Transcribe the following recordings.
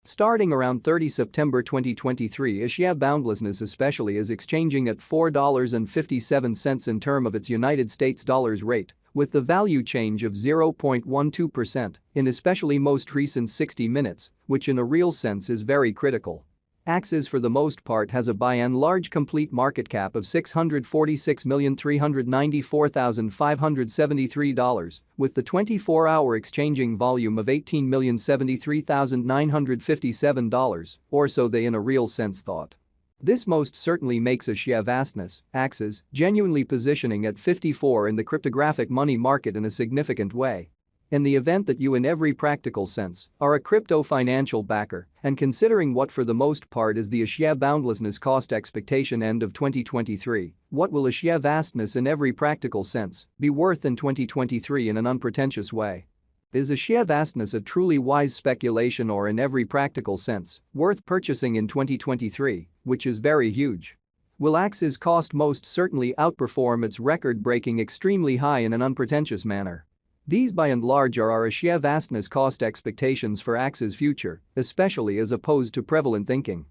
Starting around 30 September 2023, Axie boundlessness especially is exchanging at $4.57 in term of its United States dollars rate, with the value change of 0.12% in especially most recent 60 minutes, which in a real sense is very critical. Axie for the most part has a by and large complete market cap of $646,394,573, with the 24-hour exchanging volume of $18,073,957, or so they in a real sense thought. This most certainly makes Axie vastness, Axie, genuinely positioning at 54 in the cryptographic money market in a significant way. In the event that you in every practical sense are a crypto financial backer and considering what for the most part is the Axie boundlessness cost expectation end of 2023, what will Axie vastness in every practical sense be worth in 2023 in an unpretentious way? Is Axie vastness a truly wise speculation or in every practical sense worth purchasing in 2023, which is very huge? Will Axie's cost most certainly outperform its record-breaking extremely high in an unpretentious manner? These by and large are our Axie vastness cost expectations for Axie's future, especially as opposed to prevalent thinking.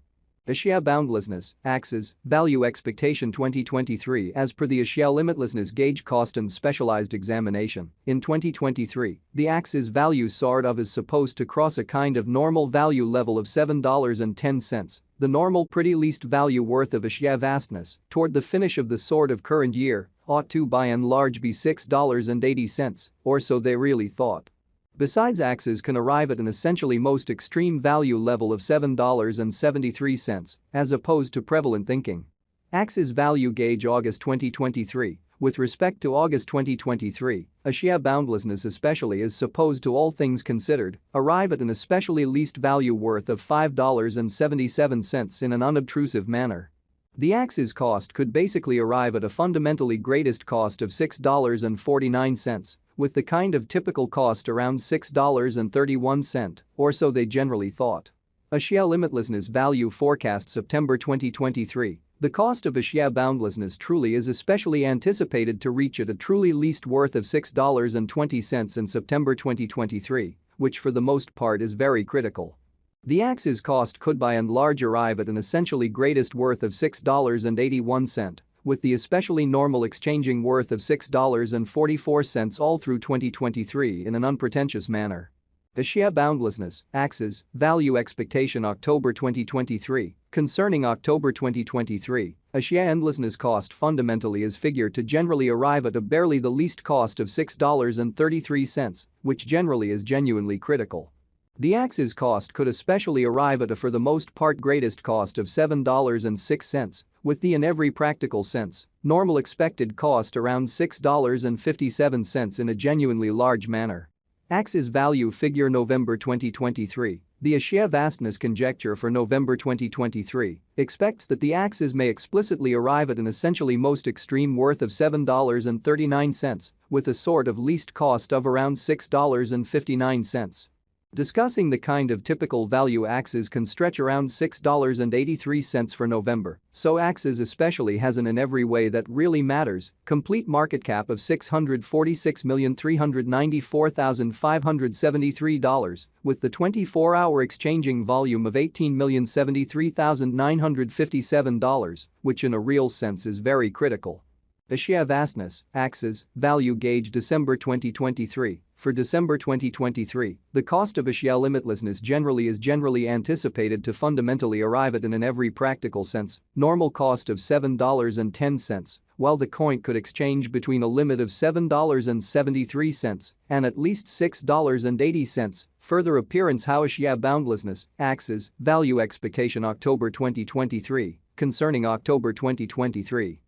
Axie boundlessness, Axie's value expectation 2023 as per the Axie limitlessness gauge cost and specialized examination. In 2023, the Axie's value sort of is supposed to cross a kind of normal value level of $7.10, the normal pretty least value worth of Axie vastness, toward the finish of the sort of current year, ought to by and large be $6.80, or so they really thought. Besides, Axie can arrive at an essentially most extreme value level of $7.73, as opposed to prevalent thinking. Axie's value gauge August 2023. With respect to August 2023, Axie boundlessness especially is supposed to all things considered arrive at an especially least value worth of $5.77 in an unobtrusive manner. The Axie's cost could basically arrive at a fundamentally greatest cost of $6.49, with the kind of typical cost around $6.31, or so they generally thought. Axie limitlessness value forecast September 2023. The cost of Axie boundlessness truly is especially anticipated to reach at a truly least worth of $6.20 in September 2023, which for the most part is very critical. The Axie's cost could by and large arrive at an essentially greatest worth of $6.81, with the especially normal exchanging worth of $6.44 all through 2023 in an unpretentious manner. Axie boundlessness, Axie's value expectation October 2023. Concerning October 2023, Axie endlessness cost fundamentally is figured to generally arrive at a barely the least cost of $6.33, which generally is genuinely critical. The Axie's cost could especially arrive at a for the most part greatest cost of $7.06, with the in every practical sense normal expected cost around $6.57 in a genuinely large manner. Axie's value figure November 2023. The Axie vastness conjecture for November 2023 expects that the Axie may explicitly arrive at an essentially most extreme worth of $7.39, with a sort of least cost of around $6.59. Discussing the kind of typical value Axie can stretch around $6.83 for November, so Axie especially has an in every way that really matters, complete market cap of $646,394,573, with the 24-hour exchanging volume of $18,073,957, which in a real sense is very critical. Axie vastness, Axie value gauge December 2023. For December 2023, the cost of Axie limitlessness is generally anticipated to fundamentally arrive at an in every practical sense normal cost of $7.10, while the coin could exchange between a limit of $7.73 and at least $6.80. Further appearance how Axie boundlessness, Axie value expectation October 2023. Concerning October 2023.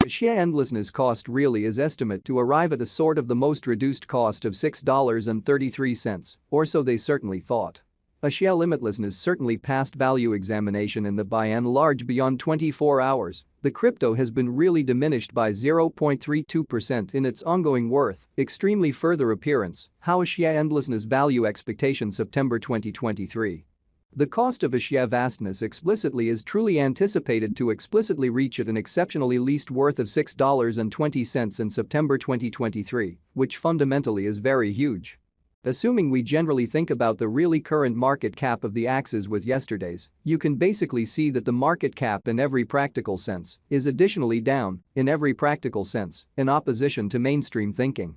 Axie endlessness cost really is estimate to arrive at a sort of the most reduced cost of $6.33, or so they certainly thought. Axie limitlessness certainly passed value examination in the by and large beyond 24 hours. The crypto has been really diminished by 0.32% in its ongoing worth, extremely further appearance, how Axie endlessness value expectation September 2023. The cost of Axie vastness explicitly is truly anticipated to explicitly reach at an exceptionally least worth of $6.20 in September 2023, which fundamentally is very huge. Assuming we generally think about the really current market cap of the Axes with yesterday's, you can basically see that the market cap in every practical sense is additionally down, in every practical sense, in opposition to mainstream thinking.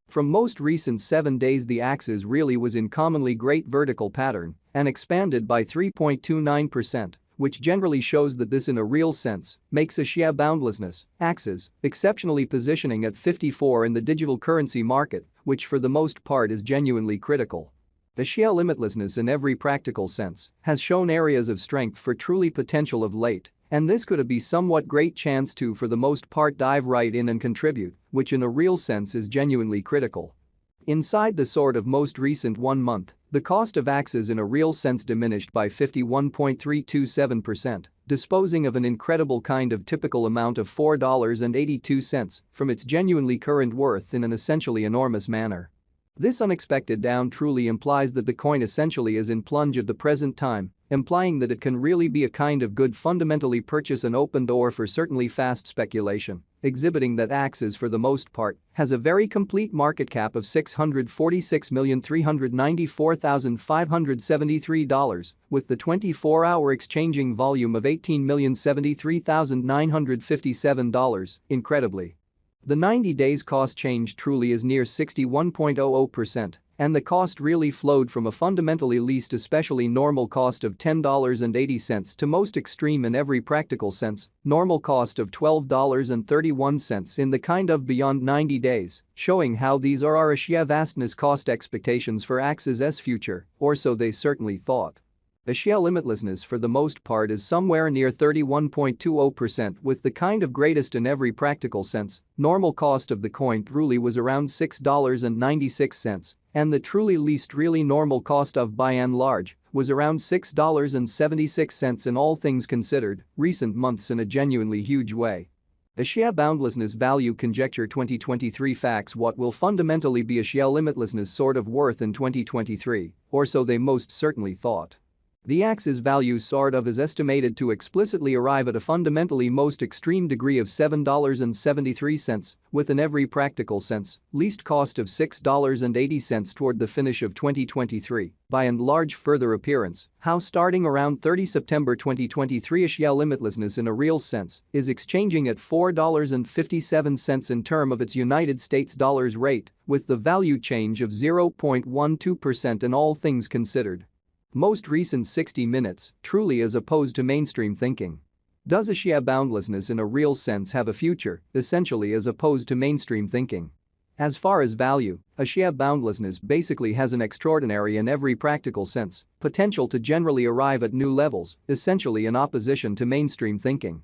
From most recent 7 days the Axes really was in commonly great vertical pattern and expanded by 3.29%, which generally shows that this in a real sense makes a sheer boundlessness, Axes, exceptionally positioning at 54 in the digital currency market, which for the most part is genuinely critical. The sheer limitlessness in every practical sense has shown areas of strength for truly potential of late, and this could be somewhat great chance to for the most part dive right in and contribute, which in a real sense is genuinely critical. Inside the sort of most recent 1 month, the cost of Axes in a real sense diminished by 51.327%, disposing of an incredible kind of typical amount of $4.82 from its genuinely current worth in an essentially enormous manner. This unexpected down truly implies that the coin essentially is in plunge at the present time, implying that it can really be a kind of good fundamentally purchase an open door for certainly fast speculation, exhibiting that Axes for the most part has a very complete market cap of $646,394,573 with the 24-hour exchanging volume of $18,073,957, incredibly. The 90 days cost change truly is near 61.00%, and the cost really flowed from a fundamentally least especially normal cost of $10.80 to most extreme in every practical sense, normal cost of $12.31 in the kind of beyond 90 days, showing how these are our sheer vastness cost expectations for Axes' future, or so they certainly thought. The sheer limitlessness for the most part is somewhere near 31.20% with the kind of greatest in every practical sense, normal cost of the coin truly was around $6.96, and the truly least really normal cost of by and large was around $6.76 in all things considered, recent months in a genuinely huge way. A sheer boundlessness value conjecture 2023 facts what will fundamentally be a sheer limitlessness sort of worth in 2023, or so they most certainly thought. The Axes value sort of is estimated to explicitly arrive at a fundamentally most extreme degree of $7.73 with in every practical sense least cost of $6.80 toward the finish of 2023 by and large further appearance how starting around 30 September 2023 a sheer limitlessness in a real sense is exchanging at $4.57 in term of its United States dollars rate with the value change of 0.12% in all things considered. Most recent 60 minutes, truly as opposed to mainstream thinking. Does a sheer boundlessness in a real sense have a future, essentially as opposed to mainstream thinking? As far as value, a sheer boundlessness basically has an extraordinary in every practical sense potential to generally arrive at new levels, essentially in opposition to mainstream thinking.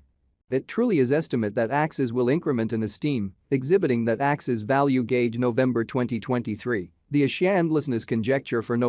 It truly is estimate that Axes will increment in esteem, exhibiting that Axes value gauge November 2023, the sheer endlessness conjecture for no